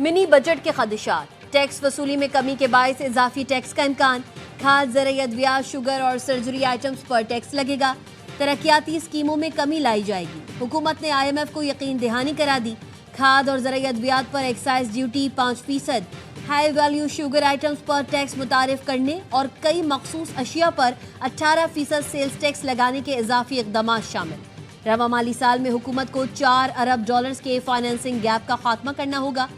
Mini budget के खदशात, tax वसूली में कमी के बायस इजाफी टैक्स का इम्कान, खाद, ज़राई अद्वियात, शुगर और सर्जरी आइटम्स पर टैक्स लगेगा, तरक्याती स्कीमों में कमी लाई जाएगी। हुकूमत ने IMF को यकीन दहानी करा दी, खाद और ज़राई अद्वियात पर excise duty 5%, high value sugar items पर टैक्स मुतारिफ करने और कई मखसूस अशिया पर 18% सेल्स टैक्स लगाने के इजाफी इकदाम शामिल। रवा माली साल में हुकूमत को $4 अरब के फाइनेंसिंग गैप का खात्मा करना होगा।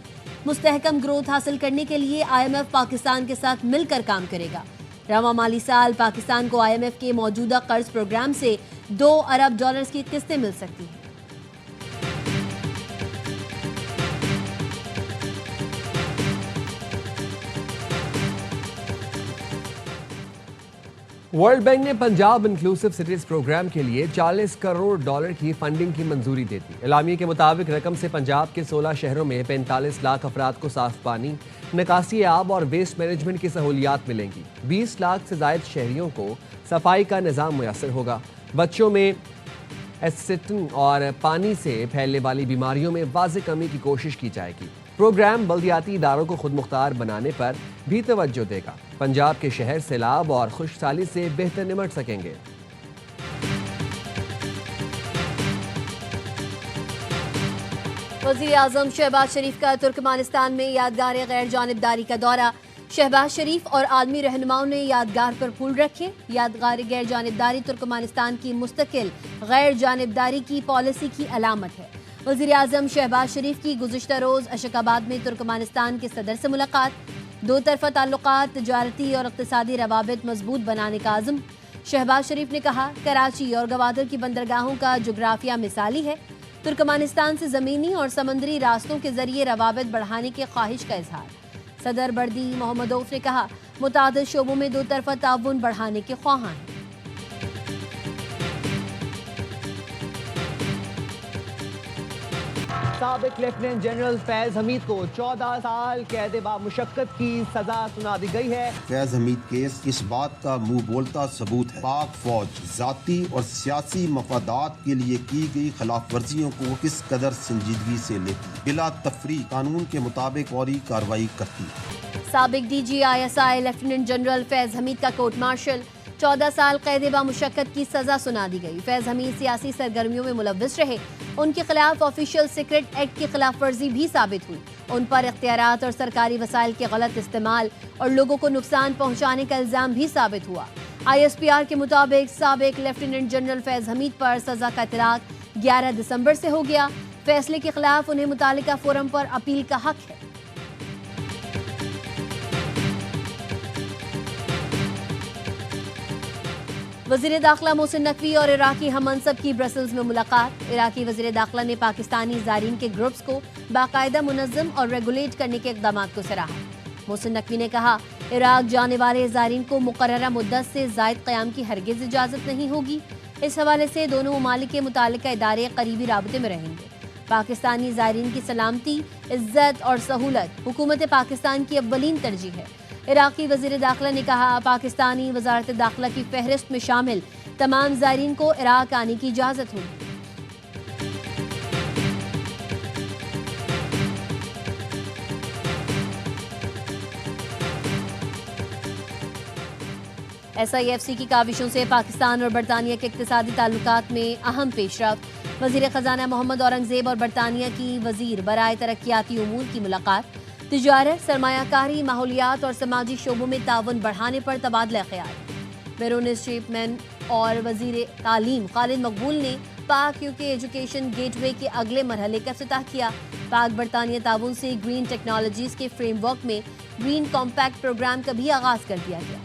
मुस्तहकम ग्रोथ हासिल करने के लिए IMF पाकिस्तान के साथ मिलकर काम करेगा। रवा माली साल पाकिस्तान को IMF के मौजूदा कर्ज प्रोग्राम से $2 अरब की किस्तें मिल सकती हैं। वर्ल्ड बैंक ने पंजाब इंक्लूसिव सिटीज प्रोग्राम के लिए $40 करोड़ की फंडिंग की मंजूरी दे दी। एलामिया के मुताबिक रकम से पंजाब के 16 शहरों में 45 लाख अफराद को साफ पानी, निकासी आब और वेस्ट मैनेजमेंट की सहूलियात मिलेंगी। 20 लाख से जायद शहरियों को सफाई का निज़ाम मुयसर होगा। बच्चों में एसिटिन और पानी से फैलने वाली बीमारियों में वाज़ेह कमी की कोशिश की जाएगी। प्रोग्राम बल्दियाती इदारों को खुद मुख्तार बनाने पर भी तवज्जो देगा। पंजाब के शहर सैलाब और खुशहाली से बेहतर निमट सकेंगे। वज़ीर आज़म शहबाज शरीफ का तुर्कमानिस्तान में यादगार गैर जानिबदारी का दौरा। शहबाज शरीफ और आलमी रहनुमाओं ने यादगार पर फूल रखे। यादगार गैर जानिबदारी तुर्कमानिस्तान की मुस्तकिल गैर जानिबदारी की पॉलिसी की अलामत है। वज़ीर आज़म शहबाज शरीफ की गुज़िश्ता रोज़ अशकाबाद में तुर्कमानिस्तान के सदर से मुलाकात। दो तरफ़ा ताल्लुकात, तजारती और इक़्तिसादी रवाबित मजबूत बनाने का आज़म। शहबाज शरीफ ने कहा, कराची और गवादर की बंदरगाहों का जोग्राफिया मिसाली है। तुर्कमानिस्तान से ज़मीनी और समंदरी रास्तों के जरिए रवाबित बढ़ाने की ख्वाहिश का इजहार। सदर बर्दी मोहम्मदोफ ने कहा, मुतादिद शोबों में दो तरफ़ा ताउन बढ़ाने के ख्वाहां हैं। साबिक लेफ्टिनेंट जनरल फैज हमीद को 14 साल कैद मुशक्कत की सजा सुना दी गई है। फैज हमीद केस इस बात का मुंह बोलता सबूत है, पाक फौज जाती और सियासी मफादात के लिए की गई खिलाफ वर्जियों को किस कदर संजीदगी से लेती, बिला तफरी कानून के मुताबिक फौरी कार्रवाई करती है। साबिक DG ISI lieutenant general Faiz Hamid का कोर्ट मार्शल, 14 साल कैद मुशक्कत की सजा सुना दी गई। फैज हमीद सियासी सरगर्मियों में मुलव्विस रहे। उनके खिलाफ ऑफिशियल सीक्रेट एक्ट की खिलाफ वर्जी भी साबित हुई। उन पर इख्तियारात और सरकारी वसाइल के गलत इस्तेमाल और लोगों को नुकसान पहुंचाने का इल्जाम भी साबित हुआ। ISPR के मुताबिक साबिक लेफ्टिनेंट जनरल फैज हमीद पर सजा का इतलाक 11 दिसंबर से हो गया। फैसले के खिलाफ उन्हें मुतालिका फोरम पर अपील का हक है। वज़ीर दाखिला मोहसिन नकवी और इराकी हममनसब की ब्रसल्स में मुलाकात। इराकी वज़ीर दाखिला ने पाकिस्तानी ज़ायरीन के ग्रुप्स को बाकायदा मुनज़्ज़म और रेगुलेट करने के इक़दाम को सराहा। मोहसिन नकवी ने कहा, इराक जाने वाले ज़ायरीन को मुक़र्ररा मुद्दत से ज़ायद क़याम की हरगिज़ इजाज़त नहीं होगी। इस हवाले से दोनों ममालिक के मुतालिका इदारे करीबी राबते में रहेंगे। पाकिस्तानी ज़ायरीन की सलामती, इज़्ज़त और सहूलत हुकूमत पाकिस्तान की अव्वलीन तरजीह है। इराकी वज़ीर दाखिला ने कहा, पाकिस्तानी वज़ारत दाखिला की फहरिस्त में शामिल तमाम ज़ायरीन को इराक आने की इजाज़त होगी। SIFC की काविशों से पाकिस्तान और बरतानिया के इक़्तिसादी ताल्लुकात में अहम पेशरफ्त। वज़ीर ख़जाना मोहम्मद औरंगज़ेब और बरतानिया की वज़ीर बराए तरक्याती उमूर की मुलाकात। तिजारत, सरमायाकारी, माहौलियात और समाजी शोबों में ताउन बढ़ाने पर तबादला ख्याल। बैरोनेस चेयरमैन और वज़ीर तालीम खालिद मकबूल ने पाक UK एजुकेशन गेटवे के अगले मरहले का इफ्तिताह किया। पाक बरतानिया ताउन से ग्रीन टेक्नोलॉजीज़ के फ्रेमवर्क में ग्रीन कॉम्पैक्ट प्रोग्राम का भी आगाज़ कर दिया गया।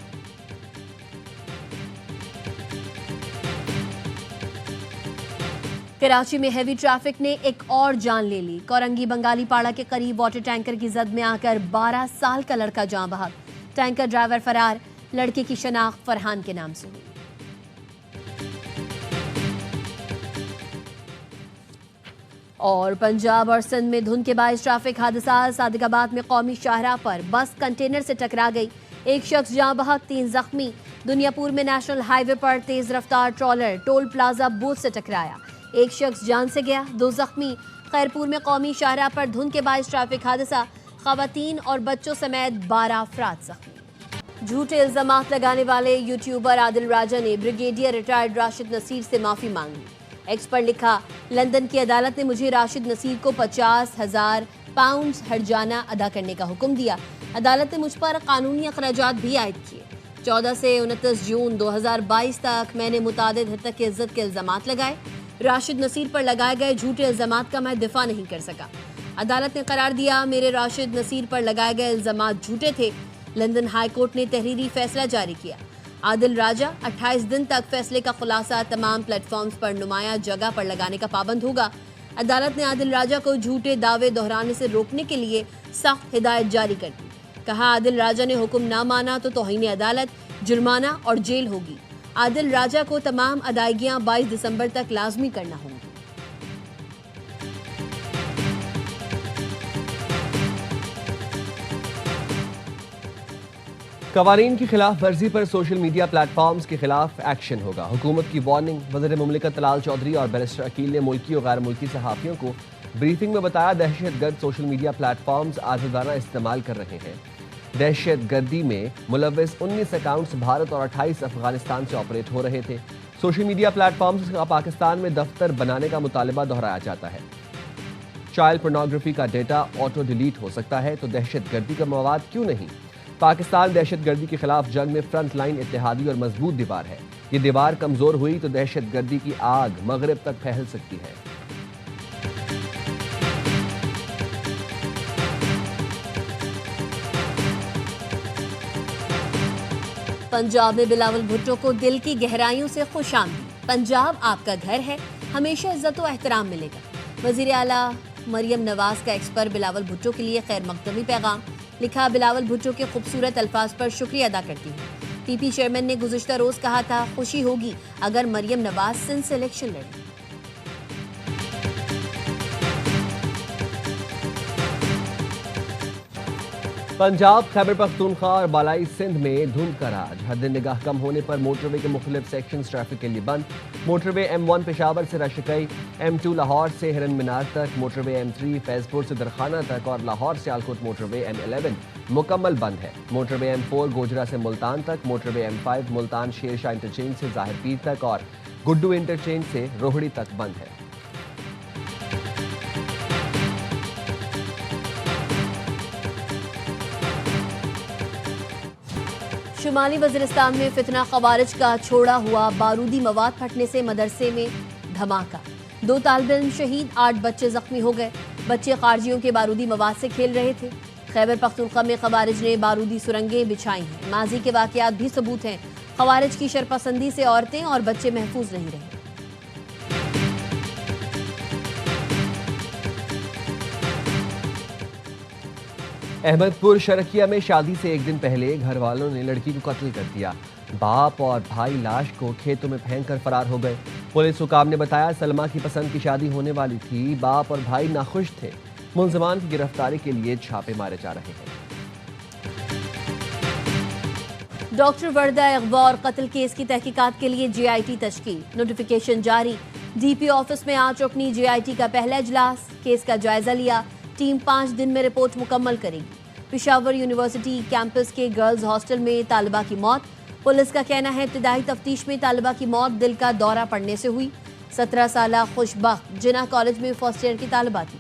कराची में हेवी ट्रैफिक ने एक और जान ले ली। कोरंगी बंगाली पाड़ा के करीब वाटर टैंकर की जद में आकर 12 साल का लड़का जान बहक। टैंकर ड्राइवर फरार। लड़के की शनाख्त फरहान के नाम से हुई। और पंजाब और सिंध में धुंध के बायस ट्रैफिक हादसा। सादिकाबाद में कौमी शाहराह पर बस कंटेनर से टकरा गई। एक शख्स जान बहक, 3 जख्मी। दुनियापुर में नेशनल हाईवे पर तेज रफ्तार ट्रॉलर टोल प्लाजा बूथ से टकराया। एक शख्स जान से गया, 2 जख्मी। खैरपुर में कौमी शाहराह पर धुंध के बायस ट्रैफिक हादसा, खवातीन और बच्चों समेत 12 अफराद जख्मी। झूठे इल्जामात लगाने वाले यूट्यूबर आदिल राजा ने ब्रिगेडियर रिटायर्ड राशिद नसीर से माफी मांगी। एक्स पर लिखा, लंदन की अदालत ने मुझे राशिद नसीर को 50,000 पाउंड हर्जाना अदा करने का हुक्म दिया। अदालत ने मुझ पर कानूनी अखराजात भी आयद किए। 14 से 29 जून 2022 तक मैंने मुतादिद हद तक इज्जत के इल्जामात लगाए। राशिद नसीर पर लगाए गए झूठे इल्जामात का मैं दिफा नहीं कर सका। अदालत ने करार दिया, मेरे राशिद नसीर पर लगाए गए इल्जामात झूठे थे। लंदन हाई कोर्ट ने तहरीरी फैसला जारी किया। आदिल राजा 28 दिन तक फैसले का खुलासा तमाम प्लेटफॉर्म्स पर नुमाया जगह पर लगाने का पाबंद होगा। अदालत ने आदिल राजा को झूठे दावे दोहराने से रोकने के लिए सख्त हिदायत जारी कर दी। कहा, आदिल राजा ने हुक्म ना माना तो तौहीन अदालत, जुर्माना और जेल होगी। आदिल राजा को तमाम अदायगियां 22 दिसंबर तक लाजमी करना होंगी। कवानीन की खिलाफ वर्जी पर सोशल मीडिया प्लेटफॉर्म्स के खिलाफ एक्शन होगा। हुकूमत की वार्निंग। वज़ीर मुमलिकत तलाल चौधरी और बैरिस्टर अकील ने मुल्की और गैर मुल्की सहाफ़ियों को ब्रीफिंग में बताया, दहशतगर्द सोशल मीडिया प्लेटफॉर्म्स आज़ादाना इस्तेमाल कर रहे हैं। दहशत गर्दी में मुलव्वस 19 अकाउंट्स भारत और 28 अफगानिस्तान से ऑपरेट हो रहे थे। सोशल मीडिया प्लेटफॉर्म्स का पाकिस्तान में दफ्तर बनाने का मुतालबा दोहराया जाता है। चाइल्ड पोर्नोग्राफी का डेटा ऑटो डिलीट हो सकता है तो दहशत गर्दी का मवाद क्यों नहीं। पाकिस्तान दहशत गर्दी के खिलाफ जंग में फ्रंट लाइन इत्तेहादी और मजबूत दीवार है। ये दीवार कमजोर हुई तो दहशत गर्दी की आग मगरिब तक फैल सकती है। पंजाब में बिलावल भुट्टो को दिल की गहराइयों से खुशामदीद। पंजाब आपका घर है, हमेशा इज्जत और एहतराम मिलेगा। वजीर आला मरियम नवाज का एक्स पर बिलावल भुट्टो के लिए खैर मकदमी पैगाम। लिखा, बिलावल भुट्टो के खूबसूरत अल्फाज पर शुक्रिया अदा करती हूँ। पीपी चेयरमैन ने गुज़िश्ता रोज कहा था, खुशी होगी अगर मरियम नवाज सिंध से इलेक्शन लड़े। पंजाब, खैबर पख्तूनख्वा और बालाई सिंध में धुंध का राज। हद निगाह कम होने पर मोटरवे के मुख्तलिफ सेक्शन ट्रैफिक के लिए बंद। मोटरवे M1 पेशावर से रशकई, M2 लाहौर से हिरन मीनार तक, मोटरवे M3 फैजपुर से दरखाना तक और लाहौर से आलकोट मोटरवे M11 मुकम्मल बंद है। मोटरवे M4 गोजरा से मुल्तान तक, motorway M5 Multan Sher Shah interchange से जाहिर पीर तक और गुड्डू इंटरचेंज से रोहड़ी तक बंद है। शुमाली वज़ीरिस्तान में फितना खवारिज का छोड़ा हुआ बारूदी मवाद फटने से मदरसे में धमाका। 2 तालिब इल्म शहीद, 8 बच्चे जख्मी हो गए। बच्चे खारजियों के बारूदी मवाद से खेल रहे थे। खैबर पख्तूनख्वा में खवारिज ने बारूदी सुरंगें बिछाई हैं। माजी के वाकयात भी सबूत हैं। खवारिज की शरपसंदी से औरतें और बच्चे महफूज नहीं रहे। अहमदपुर शरकिया में शादी से एक दिन पहले घर वालों ने लड़की को कत्ल कर दिया। बाप और भाई लाश को खेतों में फेंक कर फरार हो गए। पुलिस हुकाम ने बताया, सलमा की पसंद की शादी होने वाली थी। बाप और भाई नाखुश थे। मुलजमान की गिरफ्तारी के लिए छापे मारे जा रहे हैं। डॉक्टर वर्दा अगवा और कत्ल केस की तहकीकात के लिए JIT तश्कील। नोटिफिकेशन जारी। DP ऑफिस में आज रुकनी JIT का पहला इजलास। केस का जायजा लिया। टीम 5 दिन में रिपोर्ट मुकम्मल करेगी। पेशावर यूनिवर्सिटी कैंपस के गर्ल्स हॉस्टल में तालिबा की मौत। पुलिस का कहना है, इब्तिदाई तफ्तीश में तालिबा की मौत दिल का दौरा पड़ने से हुई। 17 साला खुशबख्त जिन्ना कॉलेज में फर्स्ट ईयर की तालिबा थी।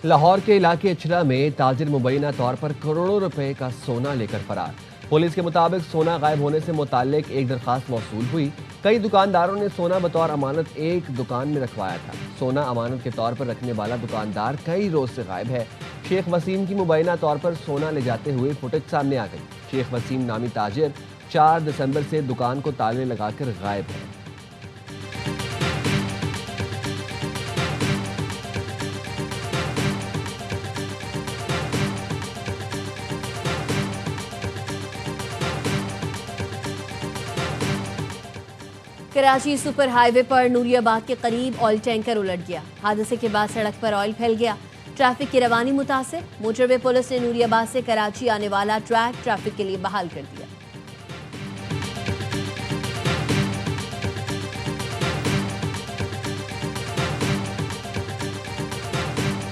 लाहौर के इलाके अचरा में ताजिर मुबैना तौर पर करोड़ों रुपए का सोना लेकर फरार। पुलिस के मुताबिक सोना गायब होने से मुताल्लिक एक दरखास्त मौसूल हुई। कई दुकानदारों ने सोना बतौर अमानत एक दुकान में रखवाया था। सोना अमानत के तौर पर रखने वाला दुकानदार कई रोज से गायब है। शेख वसीम की मुबैना तौर पर सोना ले जाते हुए फुटेज सामने आ गई। शेख वसीम नामी ताजिर 4 दिसंबर से दुकान को ताले लगाकर गायब है। कराची सुपर हाईवे पर नूरियाबाद के करीब ऑयल टैंकर उलट गया। हादसे के बाद सड़क पर ऑयल फैल गया। ट्रैफिक की रवानी मुतासिर। मोटरवे पुलिस ने नूरियाबाद से कराची आने वाला ट्रैक ट्रैफिक के लिए बहाल कर दिया।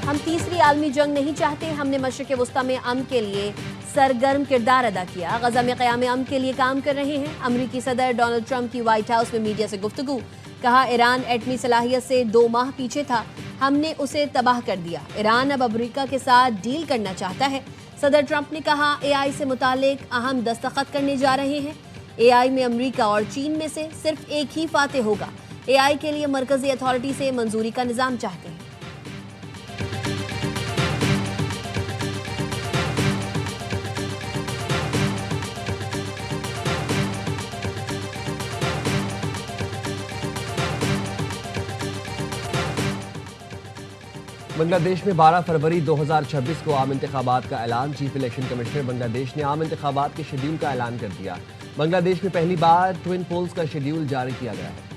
हम तीसरी आलमी जंग नहीं चाहते। हमने मशरिक़ वस्ता में अमन के लिए सरगर्म किरदार अदा किया। गजा में क़याम अमन के लिए काम कर रहे हैं। अमरीकी सदर डोनाल्ड ट्रंप की व्हाइट हाउस में मीडिया से गुफ्तगू। कहा, ईरान एटमी सलाहियत से 2 माह पीछे था, हमने उसे तबाह कर दिया। ईरान अब अमरीका के साथ डील करना चाहता है। सदर ट्रंप ने कहा, AI से मुतालिक अहम दस्तखत करने जा रहे हैं। AI में अमरीका और चीन में से सिर्फ एक ही फातेह होगा। AI के लिए मरकजी अथॉरिटी से मंजूरी का निज़ाम चाहते हैं। बांग्लादेश में 12 फरवरी 2026 को आम इंतखाबात का ऐलान। चीफ इलेक्शन कमिश्नर बांग्लादेश ने आम इंतखाबात के शेड्यूल का ऐलान कर दिया। बांग्लादेश में पहली बार ट्विन पोल्स का शेड्यूल जारी किया गया है।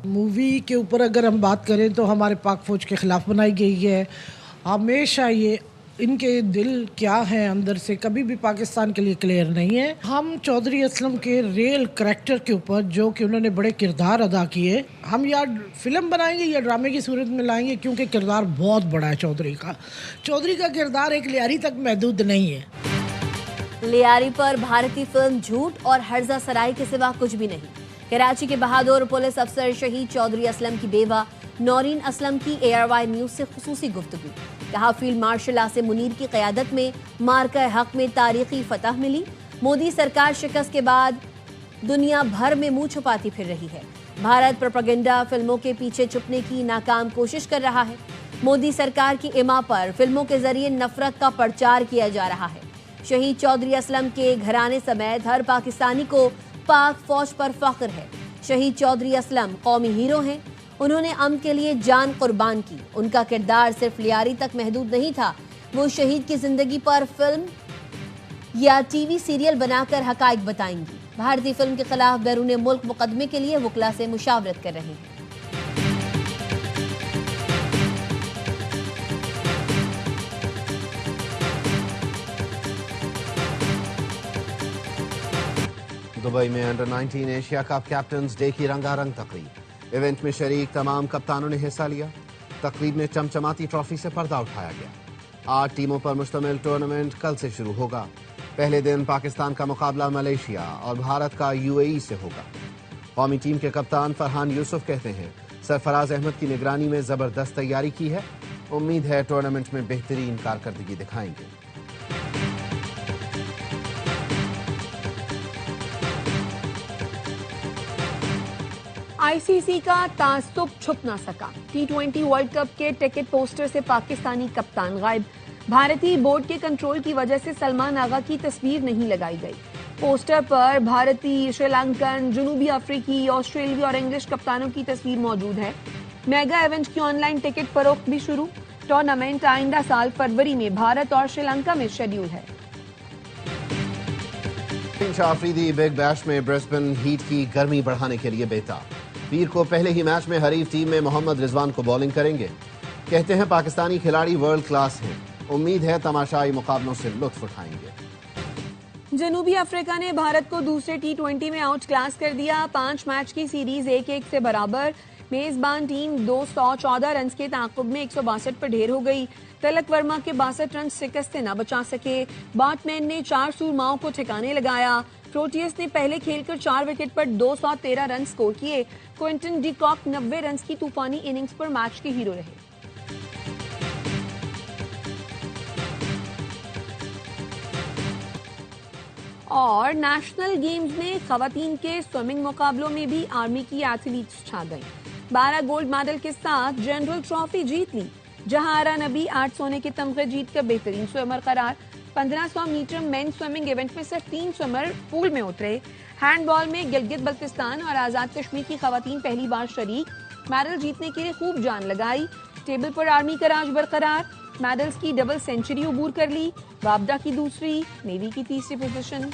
मूवी के ऊपर अगर हम बात करें तो हमारे पाक फौज के ख़िलाफ़ बनाई गई है। हमेशा ये इनके दिल क्या है अंदर से कभी भी पाकिस्तान के लिए क्लियर नहीं है। हम चौधरी असलम के रियल करैक्टर के ऊपर जो कि उन्होंने बड़े किरदार अदा किए, हम या फिल्म बनाएंगे या ड्रामे की सूरत में लाएंगे, क्योंकि किरदार बहुत बड़ा है चौधरी का। चौधरी का किरदार एक लियारी तक महदूद नहीं है। लियारी पर भारतीय फिल्म झूठ और हर्जा सराय के सिवा कुछ भी नहीं। कराची के बहादुर पुलिस अफसर शहीद चौधरी असलम की बेवा नौरीन असलम की ARY न्यूज से खुसूसी गुफ्तगू। कहा, फील्ड मार्शल आसिम मुनीर की क़यादत में मार्का हक में तारीखी फतह मिली। मोदी सरकार शिकस्त के बाद दुनिया भर में मुंह छुपाती फिर रही है। भारत प्रोपेगेंडा फिल्मों के पीछे छुपने की नाकाम कोशिश कर रहा है। मोदी सरकार की इमा पर फिल्मों के जरिए नफरत का प्रचार किया जा रहा है। शहीद चौधरी असलम के घराने समेत हर पाकिस्तानी को पाक फौज पर फख्र है। शहीद चौधरी असलम कौमी हीरो हैं। उन्होंने अमन के लिए जान कुर्बान की। उनका किरदार सिर्फ लियारी तक महदूद नहीं था। वो शहीद की जिंदगी पर फिल्म या TV सीरियल बनाकर हकाइक बताएंगी। भारतीय फिल्म के खिलाफ बैरून मुल्क मुकदमे के लिए वकला से मुशावरत कर रहे हैं। दुबई में under 19 Asia cup captains day की रंगारंग तकरीब। इवेंट में शरीक तमाम कप्तानों ने हिस्सा लिया। तकरीब में चमचमाती ट्रॉफी से पर्दा उठाया गया। 8 टीमों पर मुश्तमिल टूर्नामेंट कल से शुरू होगा। पहले दिन पाकिस्तान का मुकाबला मलेशिया और भारत का UAE से होगा। कौमी टीम के कप्तान फरहान यूसुफ कहते हैं, सरफराज अहमद की निगरानी में जबरदस्त तैयारी की है। उम्मीद है टूर्नामेंट में बेहतरीन कारकर्दगी दिखाएंगे। ICC का तासुब छुप ना सका। T20 वर्ल्ड कप के टिकट पोस्टर से पाकिस्तानी कप्तान गायब। भारतीय बोर्ड के कंट्रोल की वजह से सलमान आगा की तस्वीर नहीं लगाई गई। पोस्टर पर भारतीय, श्रीलंकन, जनूबी अफ्रीकी, ऑस्ट्रेलियाई और इंग्लिश कप्तानों की तस्वीर मौजूद है। मेगा इवेंट की ऑनलाइन टिकट फरोख्त भी शुरू। टूर्नामेंट आइंदा साल फरवरी में भारत और श्रीलंका में शेड्यूल है। आफरीदी बिग बैश में ब्रिस्बेन हीट की गर्मी बढ़ाने के लिए बेताब। पीर को पहले ही मैच में हरीफ टीम में मोहम्मद रिजवान को बॉलिंग करेंगे। कहते हैं पाकिस्तानी खिलाड़ी वर्ल्ड क्लास हैं। उम्मीद है तमाशाई मुकाबलों से लुत्फ उठाएंगे। जनूबी अफ्रीका ने भारत को दूसरे T20 में आउट क्लास कर दिया। 5 मैच की सीरीज 1-1 से बराबर। मेजबान टीम 214 रन के ताकुब में 162 पर ढेर हो गई। तिलक वर्मा के 62 रन शिकस्त से न बचा सके। बैट्समैन ने 4 सूरमाओं को ठिकाने लगाया। प्रोटियस ने पहले खेलकर 4 विकेट पर 213 रन स्कोर किए। क्विंटन डी कॉक 90 रन की तूफानी इनिंग्स पर मैच के हीरो रहे। और नेशनल गेम्स में खवातीन के स्विमिंग मुकाबलों में भी आर्मी की एथलीट्स छा गईं। 12 गोल्ड मेडल के साथ जनरल ट्रॉफी जीत ली। जहारा नबी 8 सोने के तमगे जीतकर बेहतरीन स्विमर करार। 1500 मीटर मेन स्विमिंग इवेंट में सिर्फ 3 स्विमर पूल में उतरे। हैंडबॉल में गिलगित बल्तिस्तान और आजाद कश्मीर की खवातीन पहली बार शरीक। मेडल जीतने के लिए खूब जान लगाई। टेबल पर आर्मी का राज बरकरार। मेडल्स की डबल सेंचुरी अबूर कर ली। वाबदा की दूसरी, नेवी की तीसरी पोजीशन।